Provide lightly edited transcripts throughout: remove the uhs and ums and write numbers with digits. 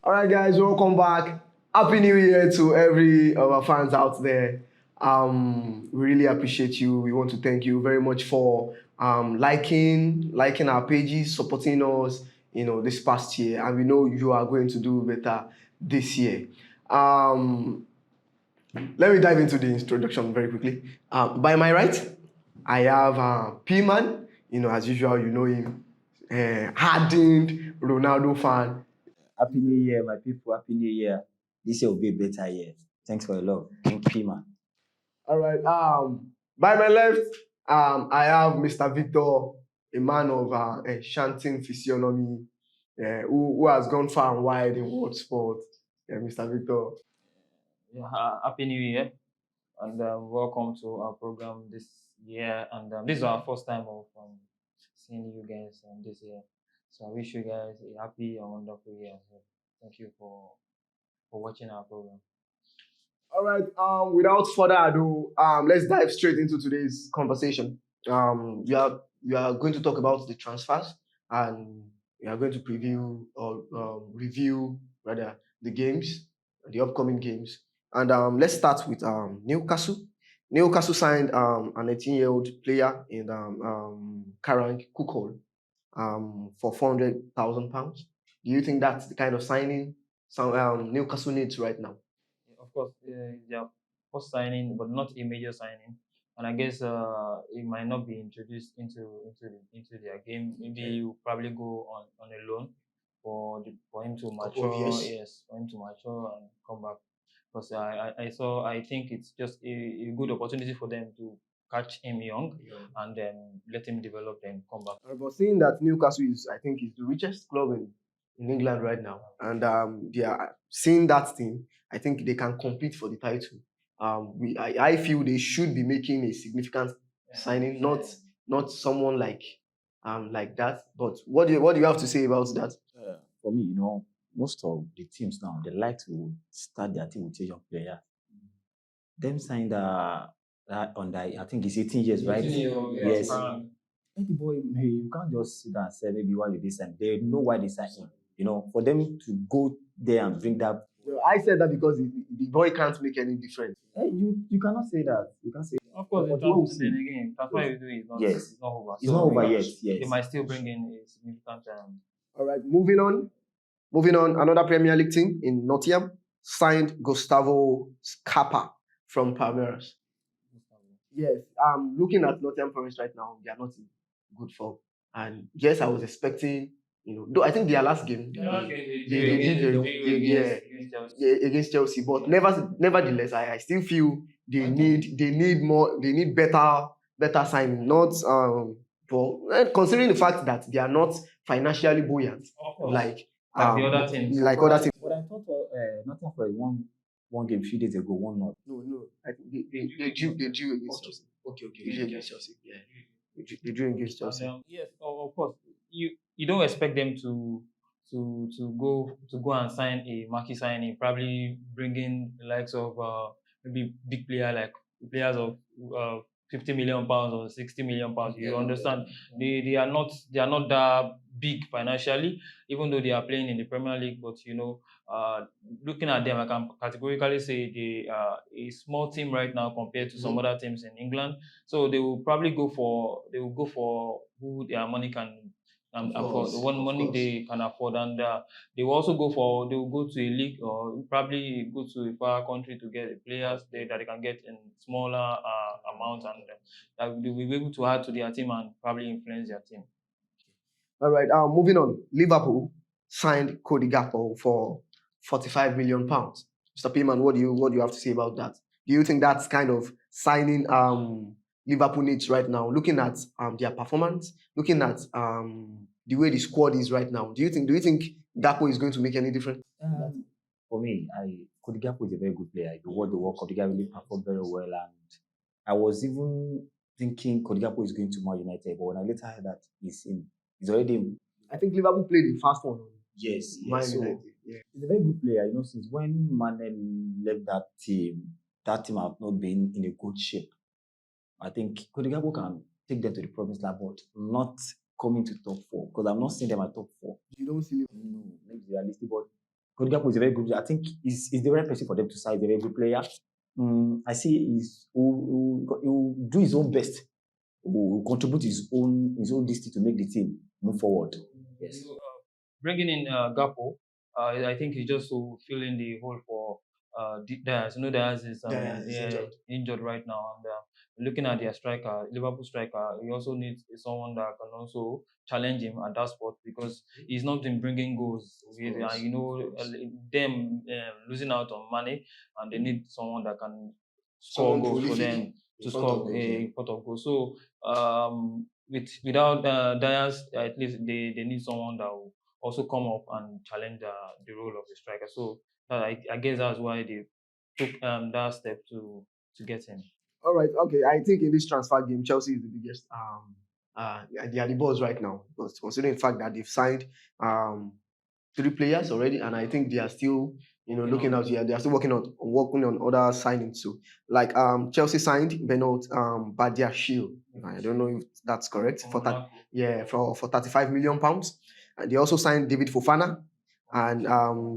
All right, guys, welcome back. Happy New Year to every of our fans out there. We really appreciate you. We want to thank you very much for liking our pages, supporting us, this past year, and we know you are going to do better this year. Let me dive into the introduction very quickly. By my right, I have P-Man. As usual, you know him, hardened Ronaldo fan. Happy New Year, my people. Happy New Year. This year will be a better year. Thanks for your love. King Pima. All right. By my left, I have Mr. Victor, a man of chanting physiognomy, who has gone far and wide in world sport. Mr. Victor. Happy New Year, and welcome to our program this year. And this is our first time of seeing you guys this year. So I wish you guys a happy and wonderful year. So thank you for watching our program. All right. Without further ado, let's dive straight into today's conversation. We are going to talk about the transfers, and we are going to preview or review rather the games, the upcoming games. And let's start with Newcastle. Newcastle signed an 18-year-old player in Karang Kukol for £400,000. Do you think that's the kind of signing Newcastle needs right now? Of course, their first signing, but not a major signing. And I guess it might not be introduced into their game. Maybe you probably go on a loan for him to mature. Yes, for him to mature and come back. Because I think it's just a good opportunity for them to catch him young and then let him develop and come back. But seeing that Newcastle I think, is the richest club in England right now, and they are seeing that team, I think they can compete for the title. I feel they should be making a significant signing, not someone like that. But what do you have to say about that? For me, most of the teams now, they like to start their team with a young player. Them signed that under, I think it's 18 years, right? Yes. Let the boy, you can't just sit down and say maybe why they sign. They know why they sign him. For them to go there and bring that. I said that because the boy can't make any difference. You cannot say that. You can't say. Of course, But then again, that's why you do it. Yes. It's not over. It's not over yet. Yes. They might still bring in a significant. All right, moving on. Another Premier League team in Nottingham signed Gustavo Scapa from Palmeiras. Yes, looking at Nottingham Forest right now, they are not in good form. And yes, I was expecting, though I think their last game, they did against Chelsea. But nevertheless, I still feel they need more. They need better signing. Not considering the fact that they are not financially buoyant, like the other teams. But I thought Nottingham Forest one game a few days ago, one not. No. I think they drew against Chelsea. Okay. They drew against Chelsea. Yeah. They drew against Chelsea. Yes, of course. You don't expect them to go and sign a marquee signing, probably bring in the likes of maybe big players of £50 million or £60 million. You understand? They are not that big financially, even though they are playing in the Premier League. But looking at them, I can categorically say they are a small team right now compared to some other teams in England. So they will probably go for who their money can afford, the one money they can afford, and they will also they will go to a league or probably go to a far country to get the players that they can get in smaller amounts, and that they will be able to add to their team and probably influence their team. All right. Moving on. Liverpool signed Cody Gakpo for £45 million. Mr. Payman, what do you have to say about that? Do you think that's kind of signing Liverpool needs right now? Looking at their performance, looking at the way the squad is right now, do you think Gakpo is going to make any difference? For me, Cody Gakpo is a very good player. The work Cody Gakpo really performed very well, and I was even thinking Cody Gakpo is going to Man United, but when I later heard that he's already in. I think Liverpool played the first one. Yes. Man United. Yeah. He's a very good player. Since when Mane left that team have not been in a good shape. I think Cody Gakpo can take them to the promised land, but not coming to top 4, because I'm not seeing them at top 4. You don't see them? No, let's be realistic. But Gakpo is a very good. I think is the right person for them to sign. He's a very good player. I see he will do his own best. Will contribute his own destiny to make the team move forward. Yes. Bringing in Gakpo, I think he's just to fill in the hole for Diaz. Diaz is injured right now, and looking at their striker, Liverpool striker, he also needs someone that can also challenge him at that spot because he's not been bringing goals. Them losing out on money, and they need someone that can score goals for them to score a pot of goals. So without Diaz, at least they need someone that will also come up and challenge the role of the striker. So I guess that's why they took that step to get him. All right, okay. I think in this transfer game, Chelsea is the biggest. They are the boss right now, because considering the fact that they've signed 3 players already, and I think they are still, looking out here. They are still working on other signings too. Like Chelsea signed Benoit Badiashile. I don't know if that's correct. For 35 million pounds. And they also signed David Fofana, and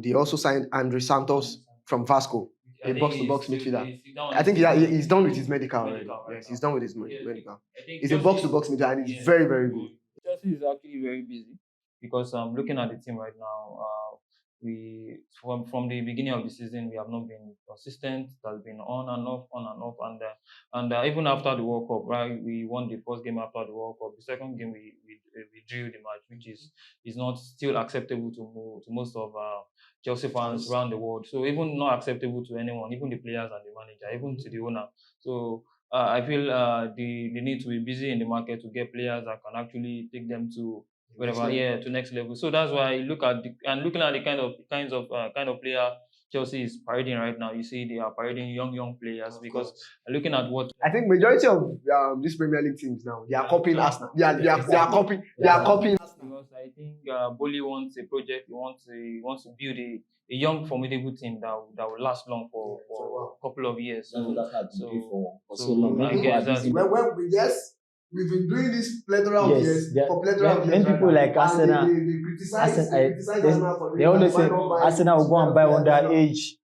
they also signed Andre Santos from Vasco, a box-to-box midfielder. I think he's done with his medical already. Yes, he's done with his medical. He's a box-to-box midfielder, and he's very, very good. Chelsea is actually very busy because looking at the team right now, we from the beginning of the season we have not been consistent. It has been on and off, and even after the World Cup, right? We won the first game after the World Cup. The second game we drew the match, which is not still acceptable to most of Chelsea fans around the world. So even not acceptable to anyone, even the players and the manager, even to the owner. So I feel they need to be busy in the market to get players that can actually take them to to next level. So that's why looking at the kinds of player Chelsea is parading right now. You see, they are parading young players because looking at what I think majority of these Premier League teams now, they are copying Arsenal. They are copying. Because I think Boli wants a project. He wants to build a young formidable team that will last long for a couple of years. So long. I guess that's we've been doing this plethora of years for plethora of years. Many people like Arsenal, they criticize Arsenal for they always say Arsenal will go and buy underage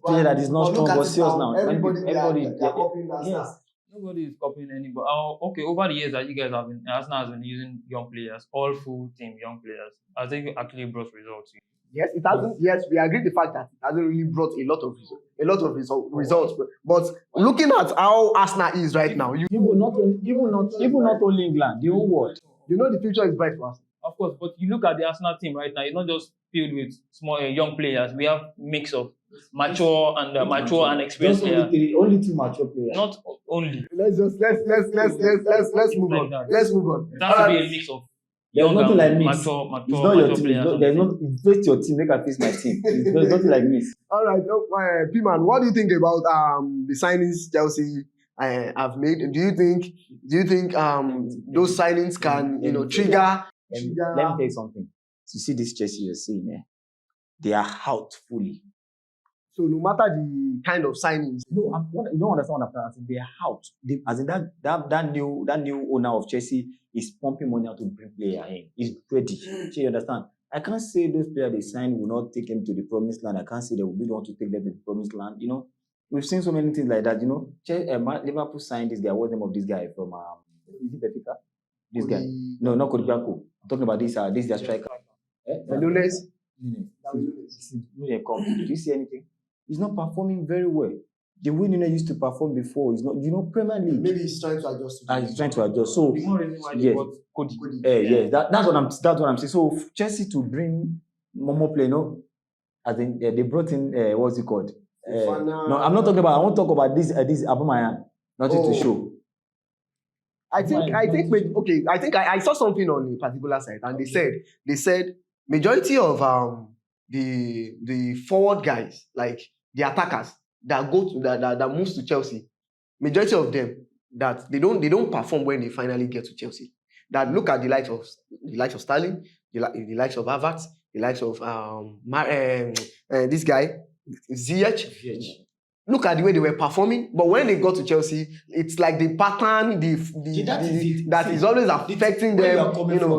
player that is not strong. But serious now, everybody they are copying Arsenal. Nobody is copying anybody. Okay, over the years that you guys have been, Arsenal has been using young players, all full team young players. I think it actually brought results. Yes, it hasn't. Yes, we agree the fact that it hasn't really brought a lot of results. But looking at how Arsenal is right now, even not only England, the whole world. The future is bright for us. Of course, but you look at the Arsenal team right now. It's not just filled with small young players. We have mix of mature and experienced players. Only 2 mature players. Not only. Let's move on. Let's move on. It has to be a mix of. There's nothing like mix. It's not your team. There's not face your team. Make I face my team. There's nothing like mix. All right, P-Man, what do you think about the signings Chelsea have made? Do you think those signings can trigger? Let me tell you something. You see this Chelsea you're seeing, they are out fully. So no matter the kind of signings, you don't understand what I'm saying. They are out. As in that new owner of Chelsea is pumping money out to bring player in. He's ready. So you understand? I can't say those players they signed will not take them to the promised land. I can't say they will be the one to take them to the promised land. We've seen so many things like that. Liverpool signed this guy. What's the name of this guy from? Is it Benfica? This guy? No, not Cody Gakpo. I'm talking about this their striker. Nunes. Did you see anything? He's not performing very well. The way Nunes used to perform before is not, Premier League. Maybe he's trying to adjust. He's trying to adjust. So, Cody. That's what I'm saying. So, Chelsea to bring more play, as in they brought in what's it called? No, I'm not talking about. I won't talk about this Aubameyang. Nothing to show. I think I saw something on a particular site, and they said majority of the forward guys, like the attackers that that moves to Chelsea, majority of them that they don't perform when they finally get to Chelsea. That look at the likes of Sterling, the likes of Havertz, the likes of this guy Ziyech. Look at the way they were performing, but when they got to Chelsea, it's like the pattern, that is always affecting them.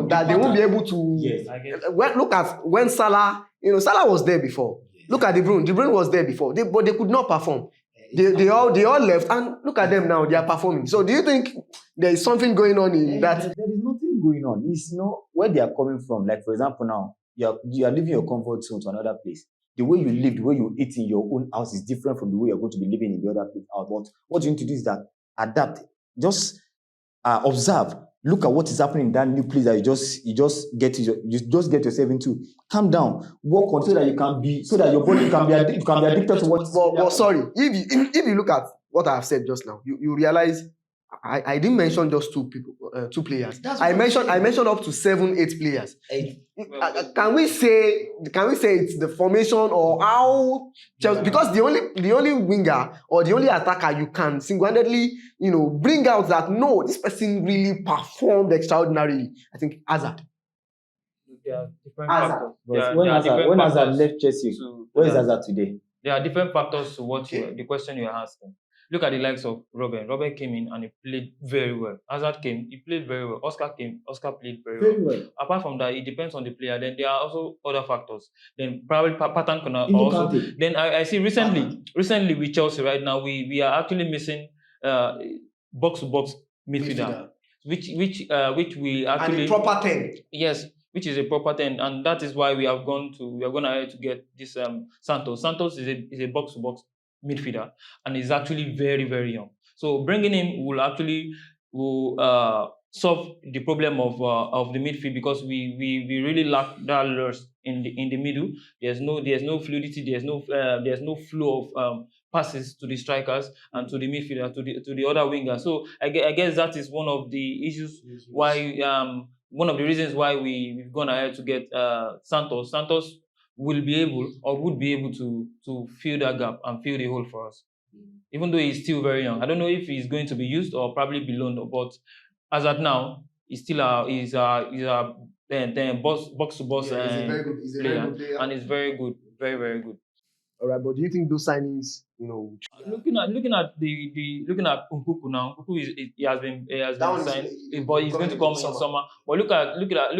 That they won't be able to. Yes, I guess. Look at when Salah Salah was there before. Look at De Bruyne. De Bruyne was there before. But they could not perform. They all left, and look at them now. They are performing. So, do you think there is something going on in that? There is nothing going on. It's where they are coming from. Like, for example, now you are leaving your comfort zone to another place. The way you live, the way you eat in your own house is different from the way you're going to be living in the other place out. But what you need to do is that adapt. Just observe. Look at what is happening in that new place that you just get yourself into. Calm down. Work on so that your body can be addicted to what. Well, sorry. If you look at what I have said just now, you realize I didn't mention just two players. I mentioned up to 7-8 players. Can we say it's the formation or how? Because the only winger or the only attacker you can single-handedly bring out that no, this person really performed extraordinarily. I think Hazard. There are different factors. When Hazard left Chelsea, where is Hazard today? There are different factors to the question you are asking. Look at the likes of Robin. Robin came in and he played very well. Hazard came, he played very well. Oscar came, Oscar played very well. Apart from that, it depends on the player. Then there are also other factors. Then probably pattern can also. Then I see recently with Chelsea right now, we are actually missing box to box midfielder, which we actually and a proper 10. Yes, which is a proper 10, and that is why we are going to get this Santos. Santos is a box to box midfielder and is actually very, very young. So bringing him will actually solve the problem of the midfield, because we really lack that lures in the middle. There's no fluidity. There's no flow of passes to the strikers and to the midfielder, to the other winger. So I guess that is one of the issues why one of the reasons why we've gone ahead to get Santos. Santos would be able to fill that gap and fill the hole for us. Even though he's still very young. I don't know if he's going to be used or probably be loaned, but as at now, he's still a box to box player, and he's very good, very, very good. All right, but do you think those signings, looking at Nkunku now, Nkunku has been signed, but he's going to come in summer. But let's look at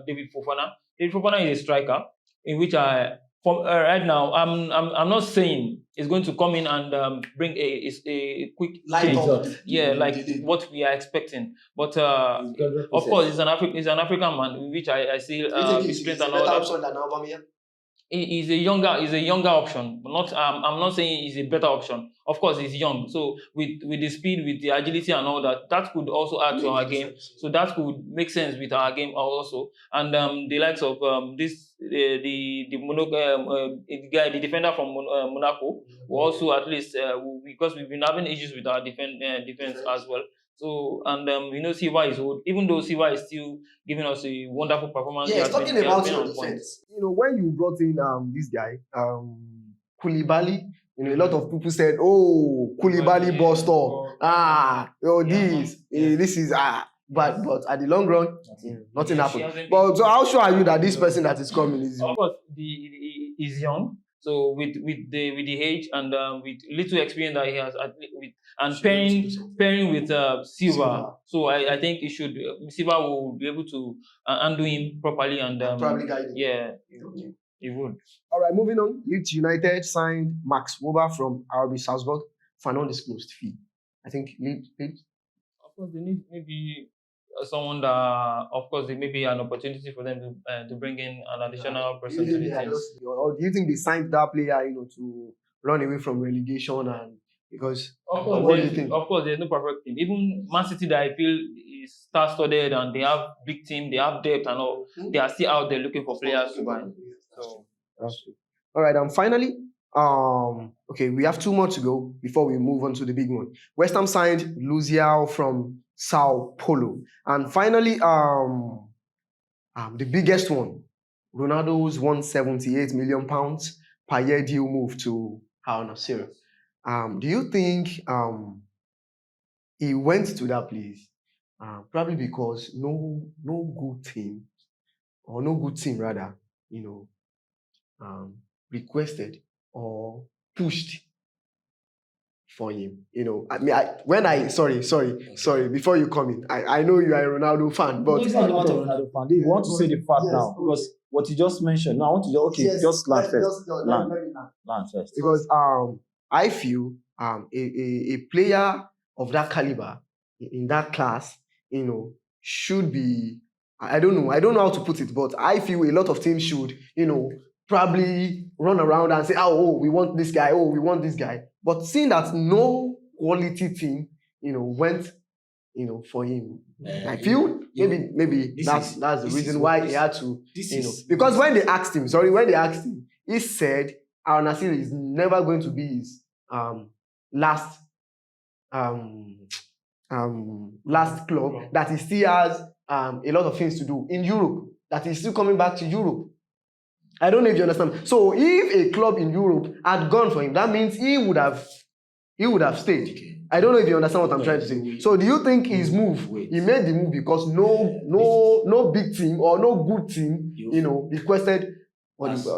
David Fofana. David Fofana is a striker, in which right now I'm not saying it's going to come in and bring a quick light up. Yeah, like what we are expecting. But of course, he's an African man, in which I see strength and all that. He's a younger option, but I'm not saying he's a better option. Of course, he's young, so with the speed, with the agility and all that could also add to our game. So that could make sense with our game also. And the likes of the defender from Monaco will also at least because we've been having issues with our defense as well. So, and Silva is old, even though Silva is still giving us a wonderful performance. Yeah, talking about your defense. When you brought in this guy, Koulibaly, a lot of people said, "Oh, Koulibaly bust up. This is but at the long run, nothing happened. But so how sure are you that this person that is coming is? Of course, he's young. So with the age and with little experience that he has, and pairing with Silva, so I think Silva will be able to undo him properly and probably guide him. Yeah, he would. All right, moving on. Leeds United signed Max Wober from RB Salzburg for an undisclosed fee. I think Leeds. Of course, they need maybe someone that, of course, there may be an opportunity for them to bring in an additional person to the team. Or do you think they signed that player, to run away from relegation? And because what do you think? Of course, there's no perfect team. Even Man City, that I feel is star-studded and they have big team, they have depth and all. They are still out there looking for players to buy. So that's true. All right, and finally, okay, we have 2 more to go before we move on to the big one. West Ham signed Luziao from Sao Paulo. And finally, the biggest one, Ronaldo's £178 million per year deal move to Al Nassr. Do you think he went to that place probably because no good team rather, requested or pushed for him? Sorry, before you come in, I know you are a Ronaldo fan, but he's not a Ronaldo fan. You want to say the fact now, because what you just mentioned. No, I want to just just land first. Land first. Because I feel a player of that caliber in that class, should be, I don't know how to put it, but I feel a lot of teams should, probably run around and say, oh, we want this guy, oh, we want this guy. But seeing that no quality team, went, for him, I feel maybe that's the reason why he had to, because when they asked him, he said Al Nassr is never going to be his last club, that he still has a lot of things to do in Europe, that he's still coming back to Europe. I don't know if you understand. So if a club in Europe had gone for him, that means he would have stayed. Okay. I don't know if you understand what I'm trying to say. So do you think his move, he made the move because no big team or no good team, requested for as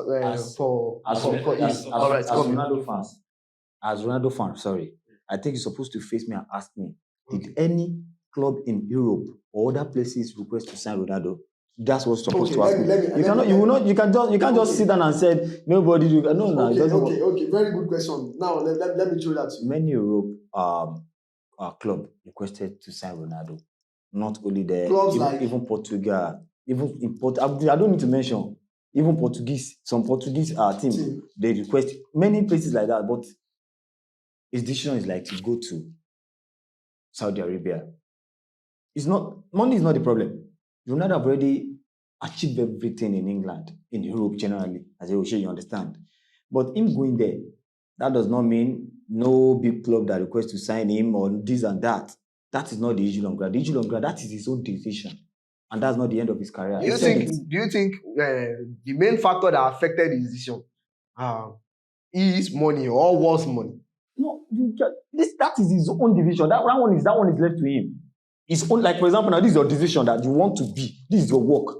Ronaldo fan, sorry, I think you're supposed to face me and ask me, did any club in Europe or other places request to sign Ronaldo? That's what's supposed to happen. You can't just sit down and say nobody. Okay, very good question. Now let me throw that to you. Many Europe club requested to sign Ronaldo. Not only there, even Portugal, even in I don't need to mention even some Portuguese team they request many places like that. But his decision is like to go to Saudi Arabia. Money is not the problem. Ronaldo have already achieved everything in England, in Europe generally, as you understand. But him going there, that does not mean no big club that requests to sign him or this and that. That is not the issue on ground. The issue on ground, that is his own decision. And that's not the end of his career. Do you think the main factor that affected his decision is money or was money? No, that is his own decision. That one is left to him. His own, like for example, now this is your decision that you want to be. This is your work.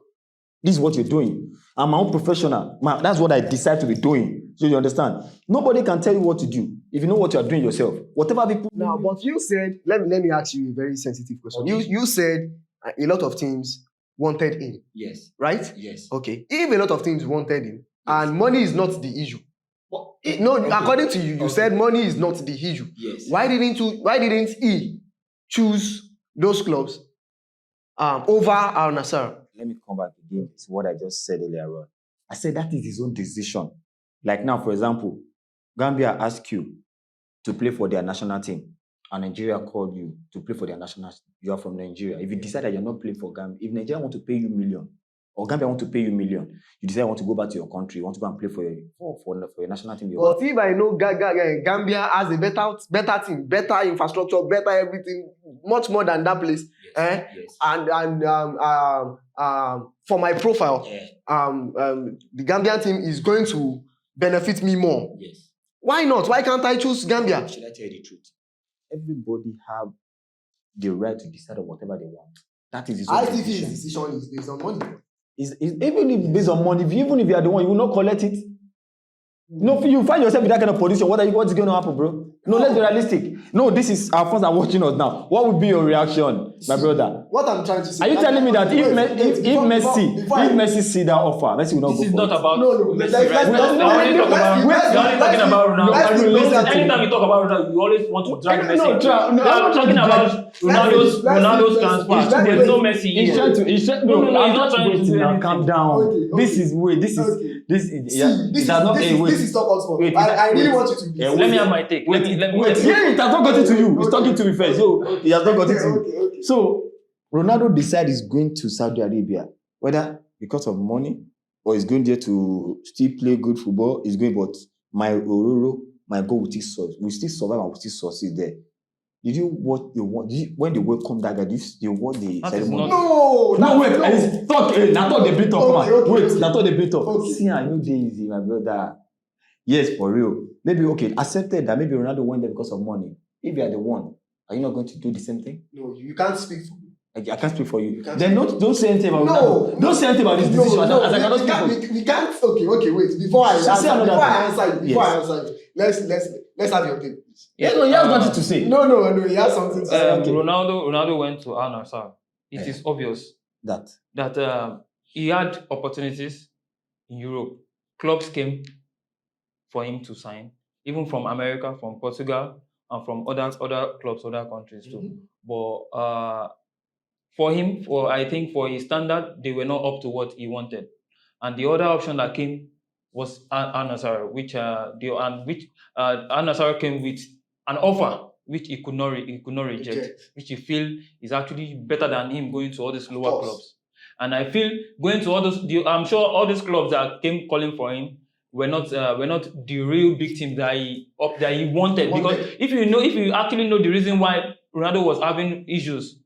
This is what you're doing. I'm my own professional. That's what I decide to be doing. So you understand? Nobody can tell you what to do if you know what you're doing yourself. Whatever people. Now, but you said, let me ask you a very sensitive question. Okay. You said a lot of teams wanted him. Yes. Right? Yes. Okay. If a lot of teams wanted him, and money is not the issue. According to you, you said money is not the issue. Yes. Why didn't he choose those clubs over Al Nassr? Let me come back again to what I just said earlier on. I said that is his own decision. Like now, for example, Gambia asked you to play for their national team, and Nigeria called you to play for their national team. You are from Nigeria. If you decide that you're not playing for Gambia, if Nigeria want to pay you $1 million, or Gambia want to pay you $1 million, you decide you want to go back to your country, you want to go and play for your national team. But if I know Gambia has a better team, better infrastructure, better everything, much more than that place, yes. And for my profile, the Gambian team is going to benefit me more. Yes. Why not? Why can't I choose Gambia? Should I tell you the truth? Everybody have the right to decide on whatever they want. That is his own decision. His decision is based on money. Even if based on money, even if you are the one, you will not collect it. No, you find yourself in that kind of position. What's going to happen, bro? No, let's be realistic. No, this is our fans are watching us now. What would be your reaction, my brother? What I'm trying to say. Are you telling me that if Messi see that offer, Messi will not go for it? This is not about. No. We're only talking about Ronaldo. Anytime you talk about Ronaldo, you always want to drag Messi. I'm not talking about Ronaldo's transfer. There's no Messi here. No, I'm not trying to do anything. Calm down. This is This is top outsport. I really want you to. Let me have my take. Wait. Yeah, it has not gotten to you. He's talking to me first. So he has not gotten to you. Okay. So Ronaldo decides he's going to Saudi Arabia, whether because of money or he's going there to still play good football. He's going, but my goal will still survive and will still succeed there. Did you what you want? When they welcome that guy, you want the ceremony? No, wait. Now talk the bit of wait. Now talk the bit of. Okay. See, I know Daisy, my brother. Yes, for real. Maybe accepted that maybe Ronaldo went there because of money. If you are the one, are you not going to do the same thing? No, you can't speak for me. I can't speak for you. Then don't say anything about Ronaldo. Don't say anything about this decision. As I cannot speak for you. We can't. Okay. Wait. Before I answer you, let's have your take. Yeah, no, he has nothing to say. No, he has something to say. Okay. Ronaldo went to Al Nassr. It is obvious that he had opportunities in Europe, clubs came for him to sign, even from America, from Portugal, and from other clubs, other countries too. But for him, I think for his standard, they were not up to what he wanted. And the other option that came was Al Nassr, which Al Nassr came with an offer which he could not reject, which he feel is actually better than him going to all these lower clubs. And I feel going to all those, I'm sure all these clubs that came calling for him were not the real big teams that he wanted. Because if you actually know the reason why Ronaldo was having issues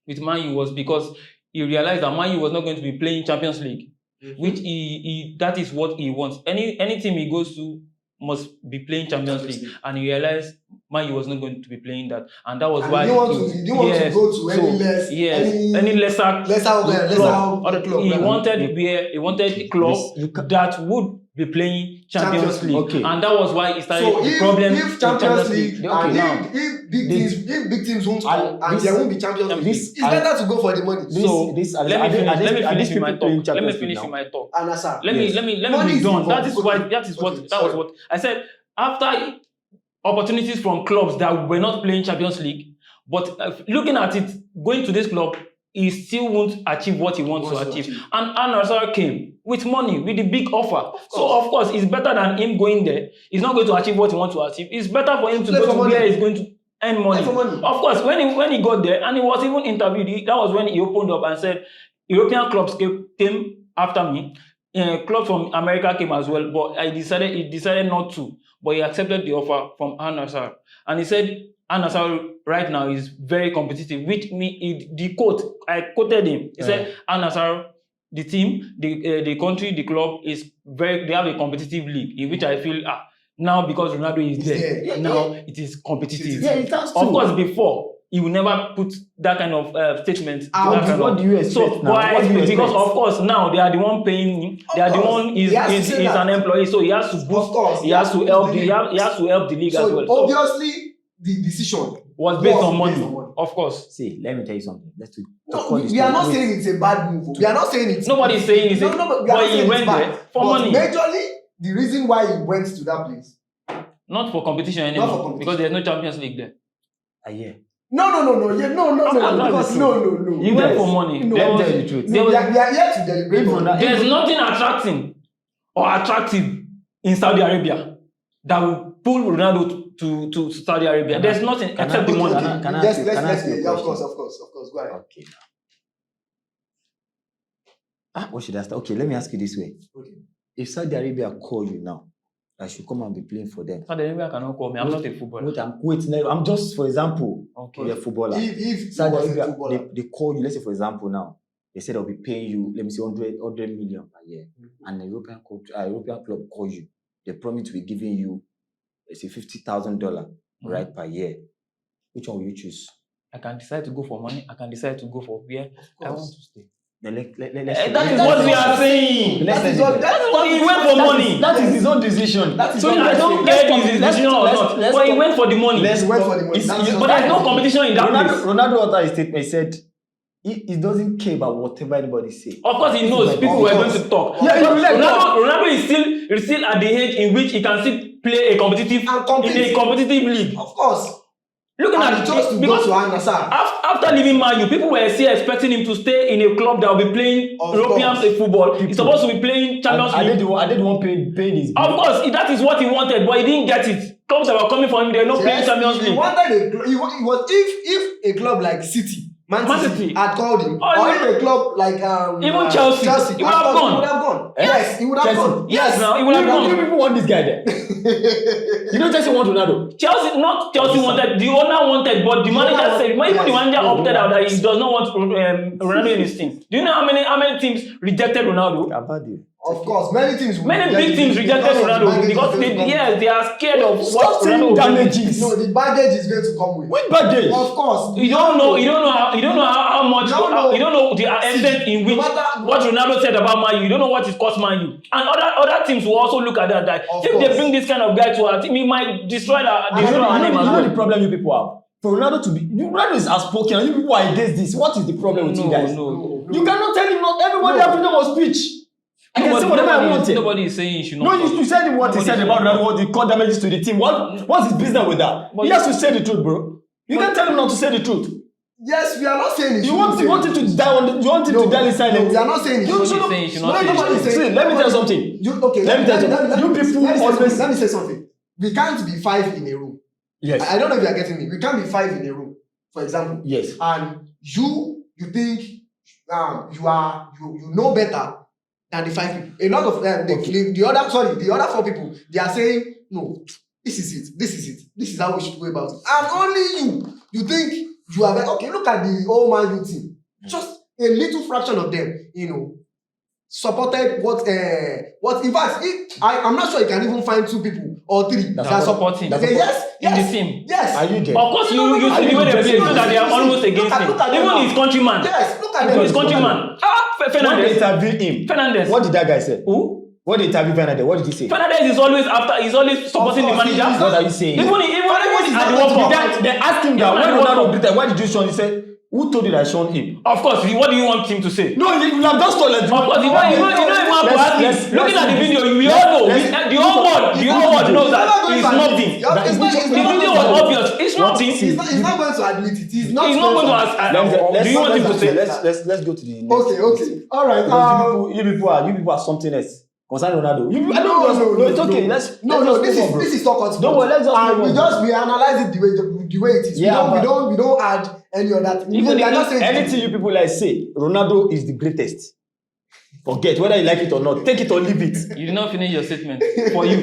with Man U was because he realized that Man U was not going to be playing Champions League, which that is what he wants. Any team he goes to must be playing Champions League, and he realized Man U was not going to be playing that, and that was why he didn't want to go to any lesser club. He wanted a club that would be playing Champions League, and that was why he started the problem. If Champions League, if big teams won't come and there won't be Champions League, it's better to go for the money. Let me finish with my talk. Let me be done. That was what I said. After opportunities from clubs that were not playing Champions League, but looking at it, going to this club, he still won't achieve what he wants to achieve. And Al Nassr came with money, with the big offer. So of course, it's better than him going there. He's not going to achieve what he wants to achieve. It's better for him to go to where he's going to earn money. Of course, when he got there, and he was even interviewed, that was when he opened up and said, European clubs came after me. Clubs from America came as well, but he decided not to. But he accepted the offer from Al Nassr. And he said, Al Nassr right now is very competitive. Which I quoted him. He said, Al Nassr, the team, the country, the club they have a competitive league, in which I feel now because Ronaldo is there, now it is competitive. Yeah, it sounds of course, before he would never put that kind of statement. What do you expect now? Because of course now they are the one paying him. They are the one is an employee, so he has to boost. He has to help the league as well. Obviously, the decision was based on money. Of course. See, let me tell you something. We are not saying it's a bad move. We are not saying it's. Nobody is saying it's. But he went there for money. Majorly, the reason why he went to that place. Not for competition anymore. Because there's no Champions League there. No. He went for money. Let me tell you the truth. We are here to deliberate. There's nothing attractive in Saudi Arabia that will pull Ronaldo to Saudi Arabia. There's nothing except the money. Of course. Go ahead. Okay. What should I start? Okay, let me ask you this way. Okay. If Saudi Arabia call you now, I should come and be playing for them. Saudi Arabia cannot call me. I'm not a footballer. I'm just, for example, a footballer. If Saudi Arabia, they call you, let's say, for example, now, they said they'll be paying you, let me say, 100 million per year. And a European club call you. They promise to be giving you, let's say, $50,000 right per year. Which one will you choose? I can decide to go for money. I can decide to go for where I want to stay. That is what we are saying. That's what he went for money. That is his own decision. So I don't care if it's his decision or not. But he went for the money. But there's no competition in that place. Ronaldo uttered a statement. He said he doesn't care about whatever anybody says. Of course, he knows people were going to talk. Ronaldo is still at the age in which he can still play in a competitive league. Of course. Looking at it, because after leaving Man U, people were still expecting him to stay in a club that will be playing European football. He's supposed to be playing Champions League. I didn't want paying his bill. Of course, that is what he wanted, but he didn't get it. Clubs that were coming for him, they were not playing Champions League. He wanted if a club like City, Man City had called him, or if a club like even Chelsea, he would have gone. Yes, he would have gone. Yes, now he would have gone. You people want this guy there. You don't just want Ronaldo. Chelsea wanted, the owner wanted, but the manager said, even the manager opted out that he does not want Ronaldo in his team. Do you know how many teams rejected Ronaldo? Of course, many big teams rejected Ronaldo because they are scared of what Ronaldo damages. No, the baggage is going to come with. Which baggage? Of course. You don't know how much. You don't know the extent in which what Ronaldo said about Man U. You don't know what it cost Man U. And other teams will also look at that. If they bring this kind of guy to our team, he might destroy our name as well. You know the problem you people have. For Ronaldo to be, Ronaldo is outspoken, and you people are against this. What is the problem with you guys? No. You cannot tell him not. Everybody have freedom of speech. I can say whatever I want. Nobody is saying you should not. No, you said what he said about Ronaldo, what he called damages to the team. What's his business with that? He has to say the truth, bro. You can't tell him not to say the truth. Yes, we are not saying it. You want him to die on you want him to die inside. No, we are not saying it. Let me tell you something. Let me tell you something. You people always. Let me say something. We can't be 5 in a room. Yes. I don't know if you are getting me. We can't be 5 in a room, for example. Yes. And you think you know better than the 5 people. A lot of the other 4 people, they are saying, no, this is how we should go about it. And only you think you are okay. Look at the old Man U team. Just a little fraction of them, supported what in fact, I'm not sure you can even find 2 people or 3 that support him. Yes, in the team. Yes. Are you there? Of course, you see the way they play, so that they are almost against him. Even his countryman. Yes, look at them. His countryman. Fernandes. When they interview him, Fernandes. what did that guy say? Who? When they interview Fernandes, what did he say? Fernandes is always supporting the manager. What are you saying? Even at the World Cup. They asked him that when Ronaldo greeted, why did you show him? He said, who told you that I shown him? Of course, what do you want him to say? No, you have just told us. Of course, you don't even have to ask him. Looking at the video, we all know. The whole world knows that it's nothing. The video was obvious. It's nothing. He's not going to admit it. He's not going to ask. Do you want him to say? Let's go to the next. Okay. All right. You people are something else. Concerning Ronaldo. No, it's okay. This is talk. Don't worry, let's just we analyze it the way it is. Yeah, we don't add any other thing. Anything you people like say, Ronaldo is the greatest. Forget whether you like it or not. Take it or leave it. You did not finish your statement. For you.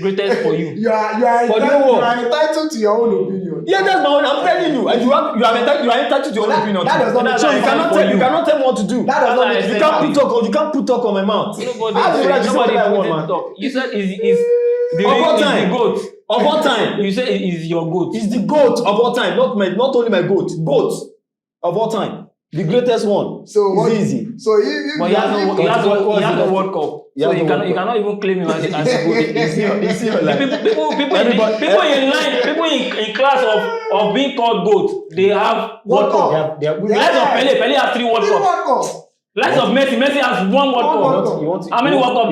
Greatest for you. You are entitled to your own opinion. Yeah, that's my own. I'm telling you. And you are entitled to your own opinion. That does not so you cannot tell me what to do. That does not you can't put talk on my mouth. Nobody talk. You said is the goat. Of all time. You said is your goat. It's the goat of all time. Not only my goat. Goat of all time. The greatest one. So it's easy. So he has no World Cup. So you cannot even claim him as a goat. People in class of being called goat, they have World Cup. Likes of Pele has 3 World Cups. Likes of Messi has 1 World Cup. How many World Cups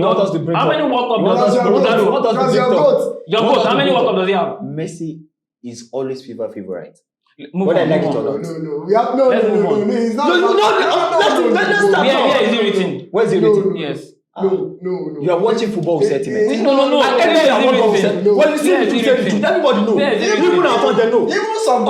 does Ronaldo? Your goat, how many World Cups does he have? Messi is always favorite. Whether I like it or not. No. We have no. It's not. Let's start. Where is it written? Where's it written? Yes. No. You are watching football sentiment. No. When you see it, everybody know. Even our fans, they know. Even some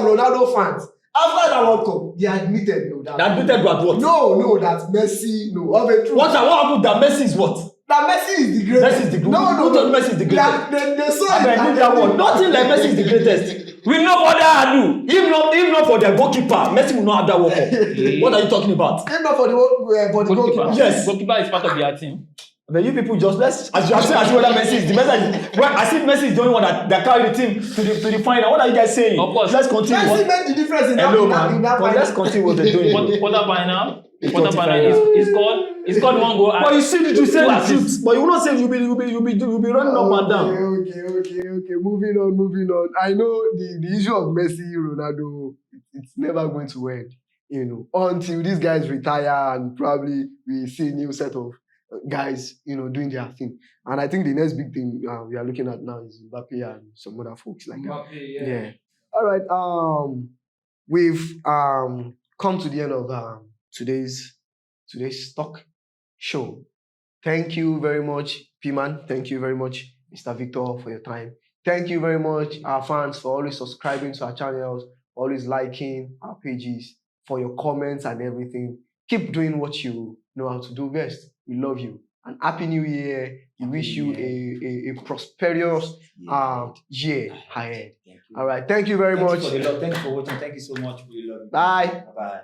Ronaldo fans. After that World Cup, they admitted that. They admitted what? No, that Messi. No, of a truth. What happened? That Messi is what? That Messi is the greatest. Messi is the greatest. No. Messi is the greatest. They saw it. I that one. Nothing like Messi is the greatest. We know what they do. If not for their goalkeeper, Messi will not have that World Cup. What are you talking about? If not for the goalkeeper. Yes. Goalkeeper is part of their team. But you people just as you are saying, as whether Messi is the best. Well, I see Messi is the only one that carried the team to the final. What are you guys saying? Of course. Let's continue. Messi made the difference in that final. Let's continue what they're doing. Quarter final. It's called one goal. But you see you say the truth. But you will not say you'll be running up and down. Okay. Moving on. I know the issue of Messi, Ronaldo, it's never going to end. Until these guys retire and probably we see a new set of guys, doing their thing. And I think the next big thing we are looking at now is Mbappe and some other folks like that. Yeah. All right. We've come to the end of today's talk show. Thank you very much, P-Man. Thank you very much, Mr. Victor, for your time. Thank you very much, our fans, for always subscribing to our channels, always liking our pages, for your comments and everything. Keep doing what you know how to do best. We love you. And Happy New Year. We wish you a prosperous year ahead. All right. Thank you very much. Thank you for watching. Thank you so much. We love you. Bye. Bye.